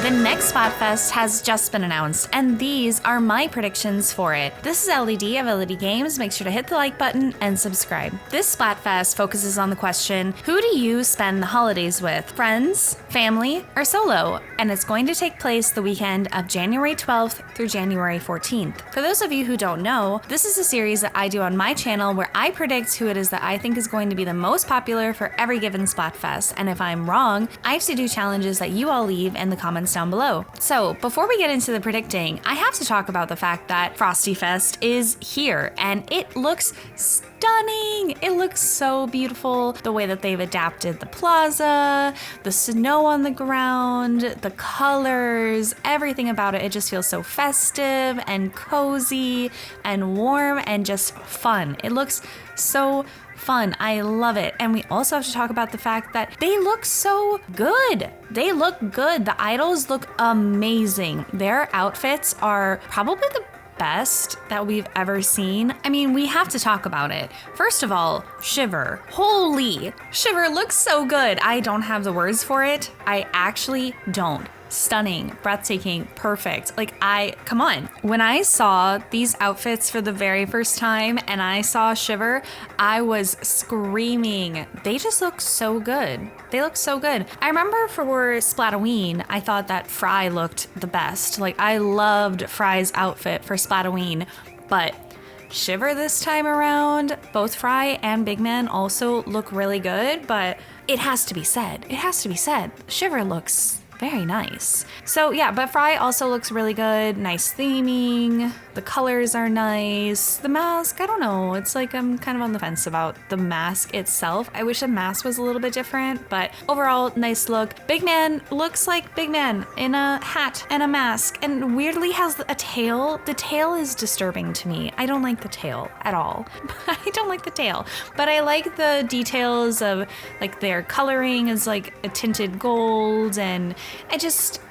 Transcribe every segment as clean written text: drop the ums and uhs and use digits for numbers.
The next Splatfest has just been announced, and these are my predictions for it. This is LED of LED Games. Make sure to hit the like button and subscribe. This Splatfest focuses on the question, who do you spend the holidays with? Friends, family, or solo? And it's going to take place the weekend of January 12th through January 14th. For those of you who don't know, this is a series that I do on my channel where I predict who it is that I think is going to be the most popular for every given Splatfest. And if I'm wrong, I have to do challenges that you all leave in the comments down below. So before we get into the predicting, I have to talk about the fact that FrostyFest is here and it looks stunning. It looks so beautiful. The way that they've adapted the plaza, the snow on the ground, the colors, everything about it. It just feels so festive and cozy and warm and just fun. It looks so fun. I love it. And we also have to talk about the fact that they look so good. They look good. The idols look amazing. Their outfits are probably the best that we've ever seen. I mean, we have to talk about it. First of all, Shiver. Holy, Shiver looks so good. I don't have the words for it. I actually don't. Stunning, breathtaking, perfect. Come on. When I saw these outfits for the very first time and I saw Shiver, I was screaming. They just look so good. They look so good. I remember for Splatoween, I thought that Frye looked the best. I loved Frye's outfit for Splatoween, but Shiver this time around, both Frye and Bigman also look really good, but it has to be said. It has to be said. Shiver looks very nice. So yeah, but Frye also looks really good. Nice theming. The colors are nice. The mask, I don't know. It's I'm kind of on the fence about the mask itself. I wish the mask was a little bit different, but overall, nice look. Bigman looks like Bigman in a hat and a mask and weirdly has a tail. The tail is disturbing to me. I don't like the tail at all. I don't like the tail, but I like the details of their coloring is a tinted gold, and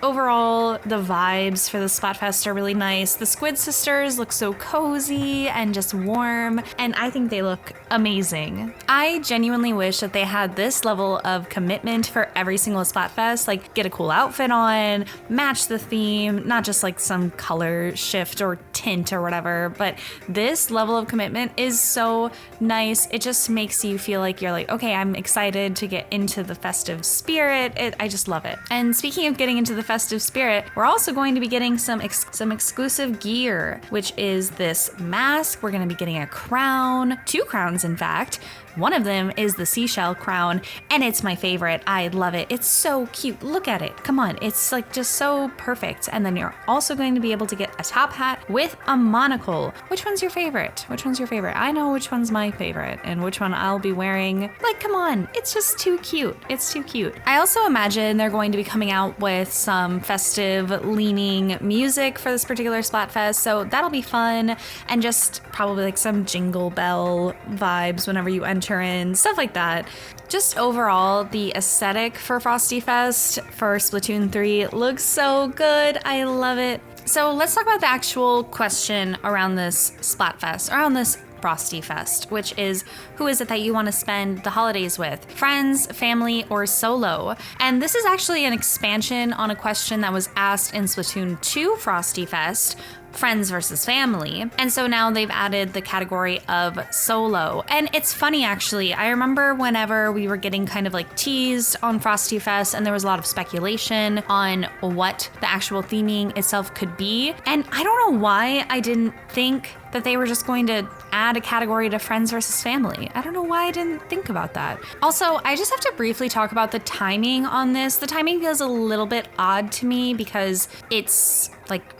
overall, the vibes for the Splatfest are really nice. The Squid Sisters look so cozy and just warm, and I think they look amazing. I genuinely wish that they had this level of commitment for every single Splatfest, get a cool outfit on, match the theme, not just some color shift or tint or whatever, but this level of commitment is so nice. It just makes you feel like you're okay, I'm excited to get into the festive spirit. I just love it. And speaking of getting into the festive spirit, we're also going to be getting some exclusive gear, which is this mask. We're going to be getting a crown, 2 crowns in fact. One of them is the seashell crown, and it's my favorite. I love it. It's so cute. Look at it. Come on. It's just so perfect. And then you're also going to be able to get a top hat with a monocle. Which one's your favorite? Which one's your favorite? I know which one's my favorite and which one I'll be wearing. Come on. It's just too cute. It's too cute. I also imagine they're going to be coming out with some festive leaning music for this particular Splatfest, so that'll be fun, and just probably some jingle bell vibes whenever you enter in, stuff like that. Just overall, the aesthetic for FrostyFest for Splatoon 3 looks so good. I love it. So let's talk about the actual question around this Splatfest, around this FrostyFest, which is, who is it that you want to spend the holidays with? Friends, family, or solo? And this is actually an expansion on a question that was asked in Splatoon 2 FrostyFest, friends versus family. And so now they've added the category of solo. And it's funny, actually. I remember whenever we were getting kind of teased on FrostyFest, and there was a lot of speculation on what the actual theming itself could be. And I don't know why I didn't think that they were just going to add a category to friends versus family. I don't know why I didn't think about that. Also, I just have to briefly talk about the timing on this. The timing feels a little bit odd to me because it's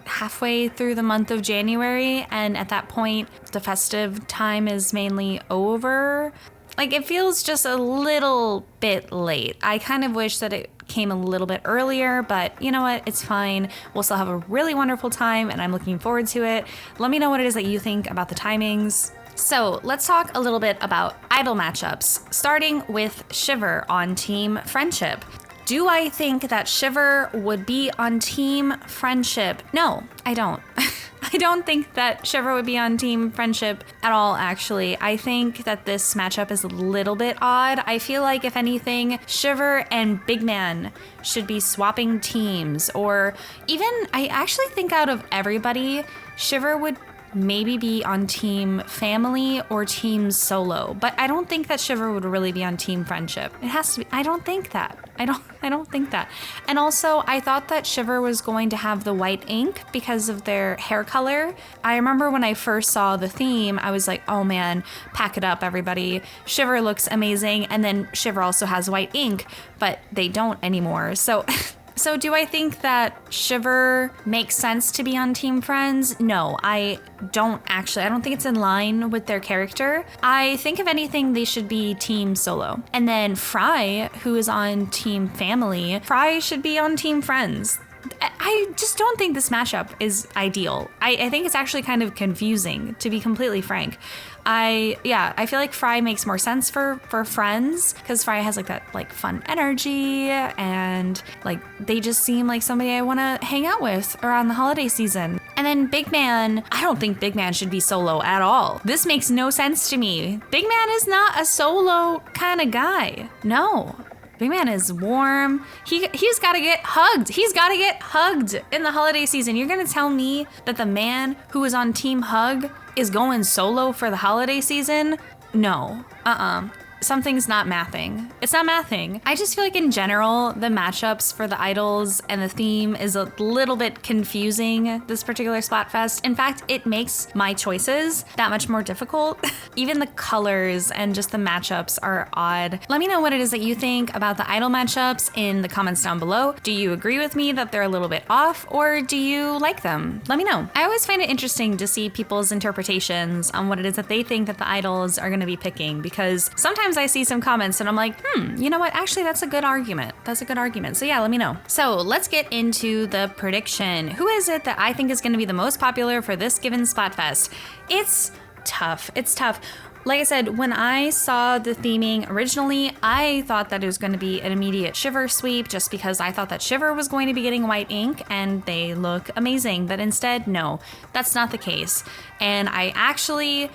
halfway through the month of January, and at that point, the festive time is mainly over. It feels just a little bit late. I kind of wish that it came a little bit earlier, but you know what? It's fine. We'll still have a really wonderful time, and I'm looking forward to it. Let me know what it is that you think about the timings. So let's talk a little bit about idol matchups, starting with Shiver on Team Friendship. Do I think that Shiver would be on Team Friendship? No, I don't. I don't think that Shiver would be on Team Friendship at all, actually. I think that this matchup is a little bit odd. I feel like, if anything, Shiver and Bigman should be swapping teams, or even, I actually think out of everybody, Shiver would maybe be on Team Family or Team Solo, but I don't think that Shiver would really be on Team Friendship. It has to be. I don't think that. I don't think that. And also, I thought that Shiver was going to have the white ink because of their hair color. I remember when I first saw the theme, I was like, oh man, pack it up, everybody. Shiver looks amazing, and then Shiver also has white ink, but they don't anymore. So do I think that Shiver makes sense to be on Team Friends? No, I don't actually. I don't think it's in line with their character. I think, if anything, they should be Team Solo. And then Frye, who is on Team Family, Frye should be on Team Friends. I just don't think this matchup is ideal. I think it's actually kind of confusing, to be completely frank. I feel like Frye makes more sense for friends, because Frye has like that like fun energy, and like they just seem like somebody I want to hang out with around the holiday season. And then Bigman, I don't think Bigman should be solo at all. This makes no sense to me. Bigman is not a solo kind of guy. No. Bigman is warm. He's got to get hugged. He's got to get hugged in the holiday season. You're going to tell me that the man who is on Team Hug is going solo for the holiday season? No. Something's not mathing. It's not mathing. I just feel like in general, the matchups for the idols and the theme is a little bit confusing this particular Splatfest. In fact, it makes my choices that much more difficult. Even the colors and just the matchups are odd. Let me know what it is that you think about the idol matchups in the comments down below. Do you agree with me that they're a little bit off, or do you like them? Let me know. I always find it interesting to see people's interpretations on what it is that they think that the idols are going to be picking, because sometimes I see some comments and I'm like, you know what? Actually, that's a good argument. That's a good argument. So yeah, let me know. So let's get into the prediction. Who is it that I think is going to be the most popular for this given Splatfest? It's tough. It's tough. Like I said, when I saw the theming originally, I thought that it was going to be an immediate Shiver sweep, just because I thought that Shiver was going to be getting white ink and they look amazing. But instead, no, that's not the case. And I actually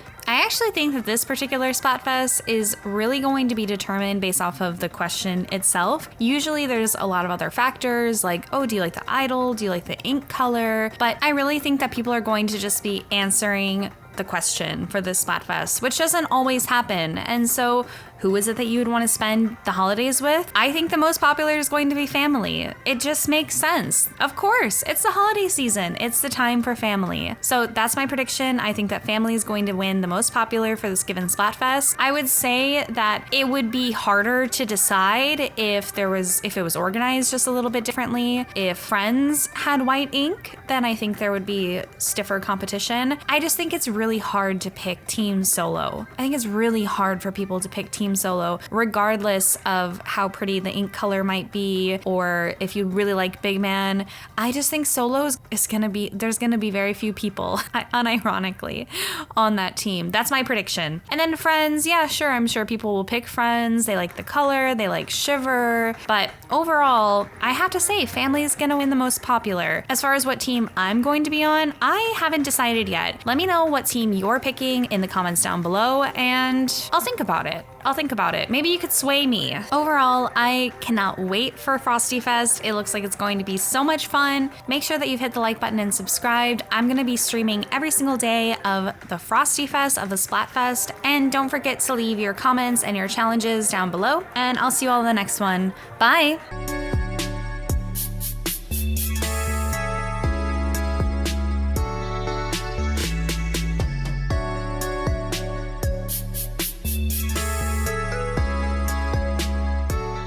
think that this particular Splatfest is really going to be determined based off of the question itself. Usually there's a lot of other factors like, oh, do you like the idol? Do you like the ink color? But I really think that people are going to just be answering the question for this Splatfest, which doesn't always happen. And so who is it that you would want to spend the holidays with? I think the most popular is going to be family. It just makes sense. Of course, it's the holiday season. It's the time for family. So that's my prediction. I think that family is going to win the most popular for this given Splatfest. I would say that it would be harder to decide if it was organized just a little bit differently. If friends had white ink, then I think there would be stiffer competition. I just think it's really hard to pick Team Solo. I think it's really hard for people to pick Team Solo, regardless of how pretty the ink color might be, or if you really like Bigman. I just think Solos is there's gonna be very few people, unironically, on that team. That's my prediction. And then friends, yeah, sure, I'm sure people will pick friends. They like the color, they like Shiver, but overall, I have to say, family is gonna win the most popular. As far as what team I'm going to be on, I haven't decided yet. Let me know what team you're picking in the comments down below, and I'll think about it. Maybe you could sway me. Overall, I cannot wait for FrostyFest. It looks like it's going to be so much fun. Make sure that you've hit the like button and subscribed. I'm going to be streaming every single day of the FrostyFest, of the Splatfest. And don't forget to leave your comments and your challenges down below. And I'll see you all in the next one. Bye!